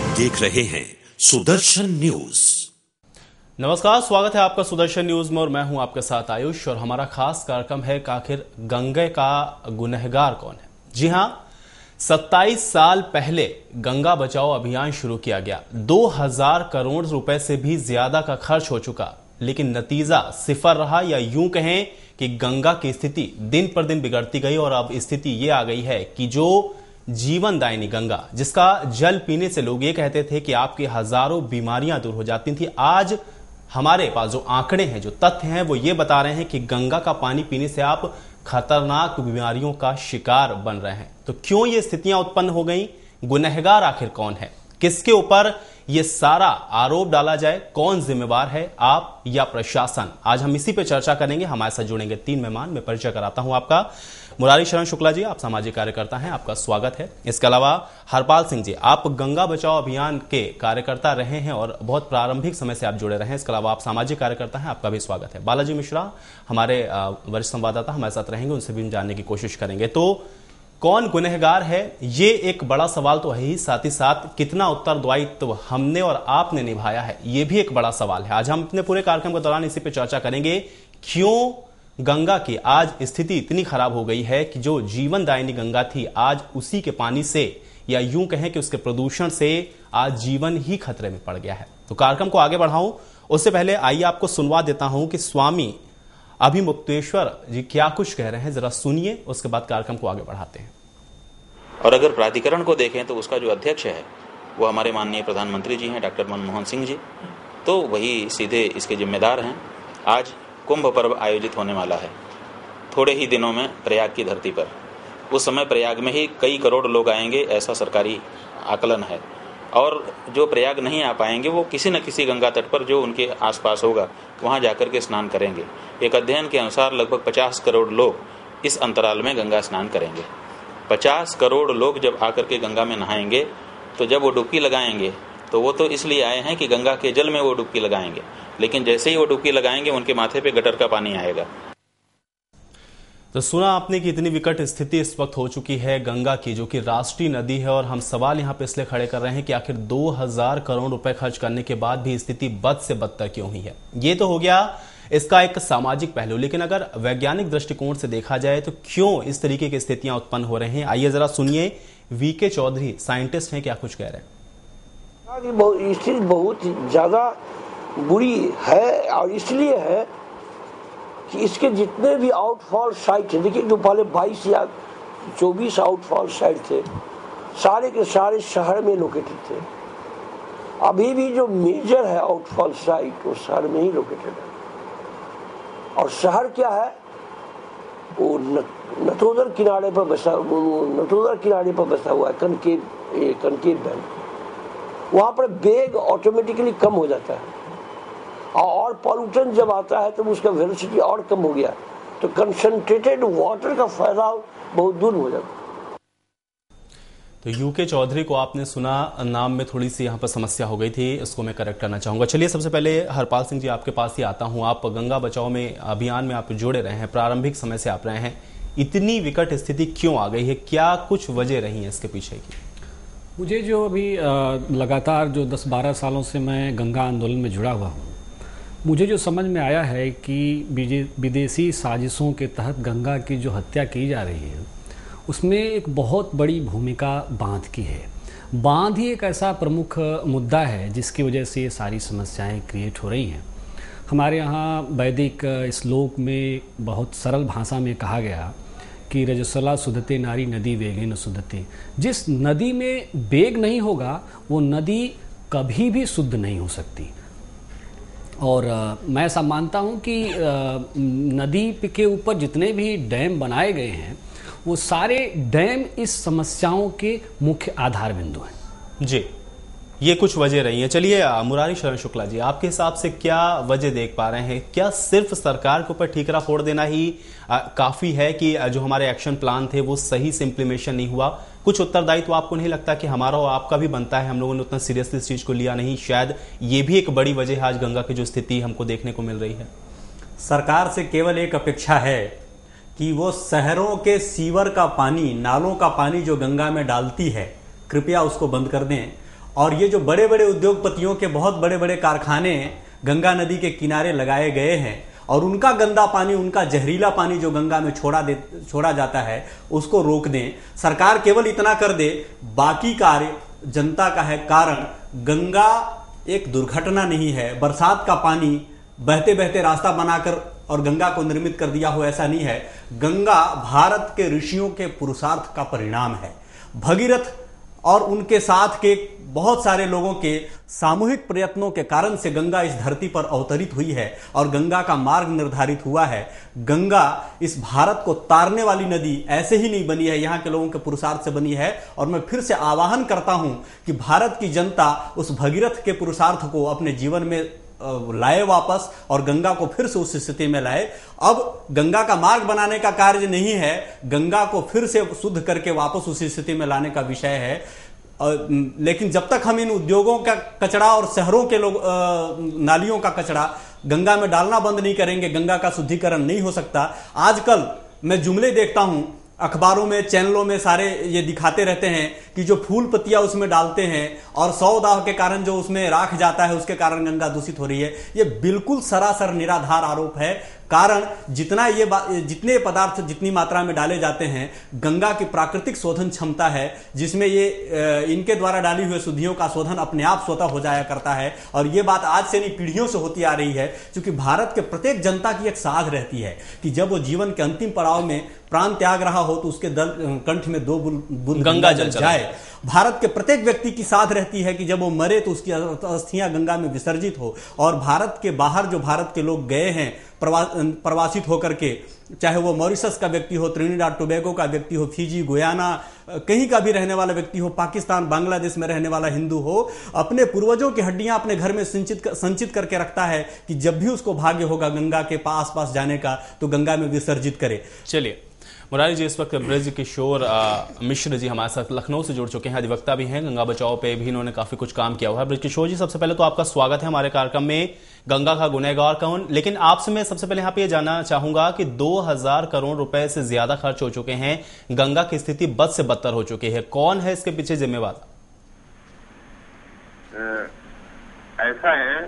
देख रहे हैं सुदर्शन न्यूज। नमस्कार, स्वागत है आपका सुदर्शन न्यूज में और मैं हूं आपके साथ आयुष। और हमारा खास कार्यक्रम है कि आखिर गंगा का गुनहगार कौन है। जी हां, 27 साल पहले गंगा बचाओ अभियान शुरू किया गया। 2000 करोड़ रुपए से भी ज्यादा का खर्च हो चुका, लेकिन नतीजा सिफर रहा, या यूं कहें कि गंगा की स्थिति दिन पर दिन बिगड़ती गई। और अब स्थिति ये आ गई है कि जो जीवनदायिनी गंगा, जिसका जल पीने से लोग ये कहते थे कि आपकी हजारों बीमारियां दूर हो जाती थी, आज हमारे पास जो आंकड़े हैं, जो तथ्य हैं, वो ये बता रहे हैं कि गंगा का पानी पीने से आप खतरनाक बीमारियों का शिकार बन रहे हैं। तो क्यों ये स्थितियां उत्पन्न हो गई? गुनहगार आखिर कौन है? किसके ऊपर ये सारा आरोप डाला जाए? कौन जिम्मेवार है, आप या प्रशासन? आज हम इसी पे चर्चा करेंगे। हमारे साथ जुड़ेंगे 3 मेहमान। मैं परिचय कराता हूं आपका। मुरारी शरण शुक्ला जी, आप सामाजिक कार्यकर्ता हैं, आपका स्वागत है। इसके अलावा हरपाल सिंह जी, आप गंगा बचाओ अभियान के कार्यकर्ता रहे हैं और बहुत प्रारंभिक समय से आप जुड़े रहे हैं। इसके अलावा आप सामाजिक कार्यकर्ता हैं, आपका भी स्वागत है। बालाजी मिश्रा, हमारे वरिष्ठ संवाददाता, हमारे साथ रहेंगे, उनसे भी जानने की कोशिश करेंगे। तो कौन गुनहगार है, ये एक बड़ा सवाल तो है ही, साथ ही साथ कितना उत्तरदायित्व हमने और आपने निभाया है, ये भी एक बड़ा सवाल है। आज हम अपने पूरे कार्यक्रम के दौरान इसी पे चर्चा करेंगे। क्यों गंगा की आज स्थिति इतनी खराब हो गई है कि जो जीवनदायिनी गंगा थी, आज उसी के पानी से, या यूं कहें कि उसके प्रदूषण से आज जीवन ही खतरे में पड़ गया है। तो कार्यक्रम को आगे बढ़ाऊं उससे पहले आइए आपको सुनवा देता हूं कि स्वामी अभिमुक्तेश्वर जी क्या कुछ कह रहे हैं, जरा सुनिए, उसके बाद कार्यक्रम को आगे बढ़ाते हैं। और अगर प्राधिकरण को देखें तो उसका जो अध्यक्ष है वो हमारे माननीय प्रधानमंत्री जी हैं, डॉक्टर मनमोहन सिंह जी, तो वही सीधे इसके जिम्मेदार हैं। आज कुंभ पर्व आयोजित होने वाला है थोड़े ही दिनों में प्रयाग की धरती पर। उस समय प्रयाग में ही कई करोड़ लोग आएंगे, ऐसा सरकारी आकलन है। और जो प्रयाग नहीं आ पाएंगे वो किसी न किसी गंगा तट पर जो उनके आसपास होगा वहां जाकर के स्नान करेंगे। एक अध्ययन के अनुसार लगभग 50 करोड़ लोग इस अंतराल में गंगा स्नान करेंगे। 50 करोड़ लोग जब आकर के गंगा में नहाएंगे, तो जब वो डुबकी लगाएंगे तो वो तो इसलिए आए हैं कि गंगा के जल में वो डुबकी लगाएंगे, लेकिन जैसे ही वो डुबकी लगाएंगे उनके माथे पे गटर का पानी आएगा। तो सुना आपने कि इतनी विकट स्थिति इस वक्त हो चुकी है गंगा की, जो कि राष्ट्रीय नदी है। और हम सवाल यहां पे इसलिए खड़े कर रहे हैं कि आखिर 2000 करोड़ रुपए खर्च करने के बाद भी स्थिति बद से बदतर क्यों हुई है। ये तो हो गया इसका एक सामाजिक पहलू, लेकिन अगर वैज्ञानिक दृष्टिकोण से देखा जाए तो क्यों इस तरीके की स्थितियां उत्पन्न हो रही हैं, आइए जरा सुनिए। वीके चौधरी साइंटिस्ट हैं, क्या कुछ कह रहे हैं। स्थिति बहुत ज्यादा बुरी है, और इसलिए है कि इसके जितने भी आउटफॉल साइट है, देखिए जो पहले 22 या 24 आउटफॉल साइट थे, सारे के सारे शहर में लोकेटेड थे। अभी भी जो मेजर है आउटफॉल साइट वो शहर में ही लोकेटेड है। और शहर क्या है, वो नटोदर किनारे पर बसा हुआ है, कनकेव बैंड। वहां पर वेग ऑटोमेटिकली कम हो जाता है, और पॉल्यूशन जब आता है तो उसका वेलोसिटी और कम हो गया, तो कंसंट्रेटेड वाटर का फैलाव बहुत दूर हो जाता है। तो यूके चौधरी को आपने सुना, नाम में थोड़ी सी यहाँ पर समस्या हो गई थी, इसको मैं करेक्ट करना चाहूंगा। चलिए सबसे पहले हरपाल सिंह जी आपके पास ही आता हूँ। आप गंगा बचाओ में अभियान में आप जुड़े रहे हैं, प्रारंभिक समय से आप रहे हैं। इतनी विकट स्थिति क्यों आ गई है, क्या कुछ वजह रही है इसके पीछे की? मुझे जो अभी लगातार जो 10-12 सालों से मैं गंगा आंदोलन में जुड़ा हुआ हूँ, मुझे जो समझ में आया है कि विदेशी साजिशों के तहत गंगा की जो हत्या की जा रही है, उसमें एक बहुत बड़ी भूमिका बांध की है। बांध ही एक ऐसा प्रमुख मुद्दा है जिसकी वजह से ये सारी समस्याएं क्रिएट हो रही हैं। हमारे यहाँ वैदिक श्लोक में बहुत सरल भाषा में कहा गया कि रजस्वला शुद्धते नारी नदी वेगेन शुद्धते। जिस नदी में वेग नहीं होगा वो नदी कभी भी शुद्ध नहीं हो सकती। और मैं ऐसा मानता हूँ कि नदी के ऊपर जितने भी डैम बनाए गए हैं वो सारे डैम इस समस्याओं के मुख्य आधार बिंदु हैं। जी, ये कुछ वजह रही है। चलिए मुरारी शरण शुक्ला जी, आपके हिसाब से क्या वजह देख पा रहे हैं? क्या सिर्फ सरकार के ऊपर ठीकरा फोड़ देना ही काफी है कि जो हमारे एक्शन प्लान थे वो सही से इंप्लीमेंटेशन नहीं हुआ? कुछ उत्तरदायित्व तो आपको नहीं लगता कि हमारा और आपका भी बनता है? हम लोगों ने उतना सीरियसली इस चीज को लिया नहीं, शायद ये भी एक बड़ी वजह है आज गंगा की जो स्थिति हमको देखने को मिल रही है। सरकार से केवल एक अपेक्षा है कि वो शहरों के सीवर का पानी, नालों का पानी जो गंगा में डालती है, कृपया उसको बंद कर दें और ये जो बड़े बड़े उद्योगपतियों के बहुत बड़े बड़े कारखाने गंगा नदी के किनारे लगाए गए हैं और उनका गंदा पानी, उनका जहरीला पानी जो गंगा में छोड़ा जाता है, उसको रोक दें। सरकार केवल इतना कर दे, बाकी कार्य जनता का है। कारण गंगा एक दुर्घटना नहीं है। बरसात का पानी बहते बहते रास्ता बनाकर और गंगा को निर्मित कर दिया हो, ऐसा नहीं है। गंगा भारत के ऋषियों के पुरुषार्थ का परिणाम है। भगीरथ और उनके साथ के बहुत सारे लोगों के सामूहिक प्रयत्नों के कारण से गंगा इस धरती पर अवतरित हुई है और गंगा का मार्ग निर्धारित हुआ है। गंगा इस भारत को तारने वाली नदी ऐसे ही नहीं बनी है, यहाँ के लोगों के पुरुषार्थ से बनी है। और मैं फिर से आह्वान करता हूं कि भारत की जनता उस भगीरथ के पुरुषार्थ को अपने जीवन में लाए वापस और गंगा को फिर से उस स्थिति में लाए। अब गंगा का मार्ग बनाने का कार्य नहीं है, गंगा को फिर से शुद्ध करके वापस उस स्थिति में लाने का विषय है। लेकिन जब तक हम इन उद्योगों का कचरा और शहरों के लोग नालियों का कचरा गंगा में डालना बंद नहीं करेंगे, गंगा का शुद्धिकरण नहीं हो सकता। आजकल मैं जुमले देखता हूं अखबारों में, चैनलों में, सारे ये दिखाते रहते हैं कि जो फूल पत्तियां उसमें डालते हैं और 100 दाह के कारण जो उसमें राख जाता है, उसके कारण गंगा दूषित हो रही है। ये बिल्कुल सरासर निराधार आरोप है। कारण जितने पदार्थ जितनी मात्रा में डाले जाते हैं, गंगा की प्राकृतिक शोधन क्षमता है जिसमें ये इनके द्वारा डाली हुई शुद्धियों का शोधन अपने आप स्वतः हो जाया करता है। और ये बात आज से नहीं, पीढ़ियों से होती आ रही है, क्योंकि भारत के प्रत्येक जनता की एक साध रहती है कि जब वो जीवन के अंतिम पड़ाव में प्राण त्याग रहा हो तो उसके कंठ में 2 बूंद गंगा जल जाए। भारत के प्रत्येक व्यक्ति की साध रहती है कि जब वो मरे तो उसकी अस्थियां गंगा में विसर्जित हो। और भारत के बाहर जो भारत के लोग गए हैं प्रवासित होकर के, चाहे वो मॉरिशस का व्यक्ति हो, त्रिनिडाद टोबैगो का व्यक्ति हो, फिजी, गुयाना, कहीं का भी रहने वाला व्यक्ति हो, पाकिस्तान, बांग्लादेश में रहने वाला हिंदू हो, अपने पूर्वजों की हड्डियां अपने घर में संचित करके रखता है कि जब भी उसको भाग्य होगा गंगा के पास जाने का तो गंगा में विसर्जित करे। चलिए, मुरारी जी, इस वक्त ब्रज किशोर मिश्र जी हमारे साथ लखनऊ से जुड़ चुके हैं, अधिवक्ता भी हैं, गंगा बचाओ पे भी इन्होंने काफी कुछ काम किया हुआ है। ब्रज किशोर जी, सबसे पहले तो आपका स्वागत है हमारे कार्यक्रम में गंगा का गुनहगार कौन। लेकिन आपसे मैं सबसे पहले यहाँ पे ये जानना चाहूंगा कि 2000 करोड़ रुपए से ज्यादा खर्च हो चुके हैं, गंगा की स्थिति बद से बदतर हो चुकी है, कौन है इसके पीछे जिम्मेवार? ऐसा है,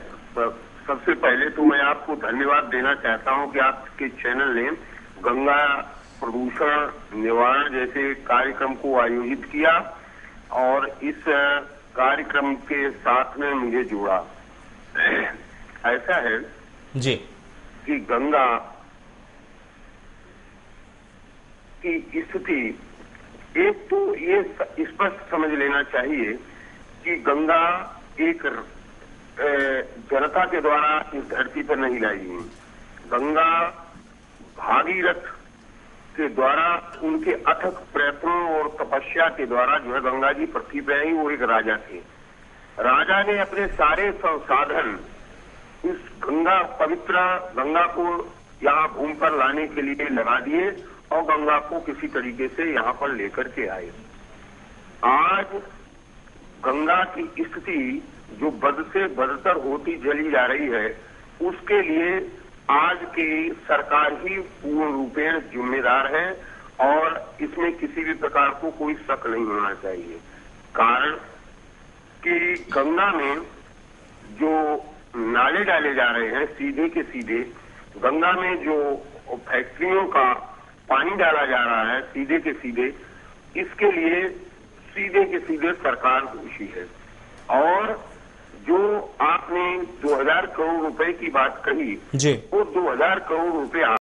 सबसे पहले तो मैं आपको धन्यवाद देना चाहता हूं कि आपके चैनल ने गंगा प्रदूषण निवारण जैसे कार्यक्रम को आयोजित किया और इस कार्यक्रम के साथ में मुझे जोड़ा। ऐसा है जी कि गंगा की स्थिति, एक तो ये स्पष्ट समझ लेना चाहिए कि गंगा एक जनता के द्वारा इस धरती पर नहीं लाई गई। गंगा भागीरथ के द्वारा, उनके अथक प्रयत्नों और तपस्या के द्वारा जो है गंगा जी पृथ्वी पे आई। वो एक राजा थे, राजा ने अपने सारे संसाधन इस पवित्र गंगा को यहाँ भूमि पर लाने के लिए लगा दिए और गंगा को किसी तरीके से यहाँ पर लेकर के आए। आज गंगा की स्थिति जो बद से बदतर होती चली जा रही है, उसके लिए आज की सरकार ही पूर्ण रूपेण जिम्मेदार है और इसमें किसी भी प्रकार को कोई शक नहीं होना चाहिए। कारण कि गंगा में जो नाले डाले जा रहे हैं सीधे के सीधे, गंगा में जो फैक्ट्रियों का पानी डाला जा रहा है सीधे के सीधे, इसके लिए सीधे के सीधे सरकार दोषी है। और जो आपने 2000 करोड़ रुपए की बात कही, जी, वो 2000 करोड़ रुपया